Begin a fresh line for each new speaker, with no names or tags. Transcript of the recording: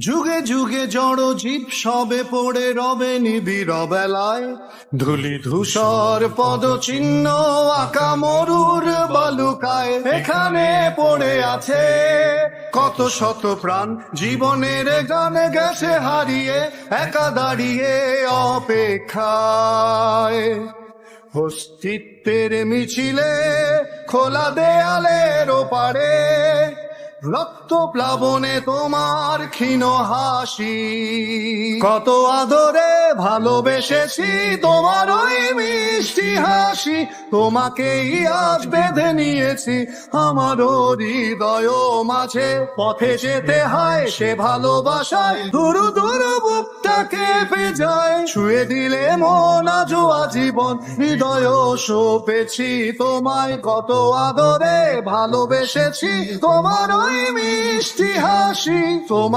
যুগে যুগে জড় জীব সবে পড়ে রবে নিবিড় বেলায়, ধুলি ধূসর পদচিহ্ন আঁকা মরুর বালুকায়। এখানে পড়ে আছে কত শত প্রাণ, জীবনের গানে গেছে হারিয়ে, একা দাঁড়িয়ে অপেক্ষায়। অস্তিত্বের মিছিলে খোলা দেয়ালের ওপারে, রক্ত প্লাবনে তোমার ক্ষীণ হাসি। কত আদরে ভালোবেসেছি তোমার ওই মিষ্টি হাসি, তোমাকেই আজ বেঁধে নিয়েছি আমার হৃদয় মাঝে। পথে যেতে হয় সে ভালোবাসায়, দুরু দুরু বুকটাকে ভেজায়। ছুঁয়ে দিলে মন আজও আজীবন, হৃদয় সপেছি তোমায়। কত আদরে ভালোবেসেছি তোমার ওই মিষ্টি হাসি, তোমার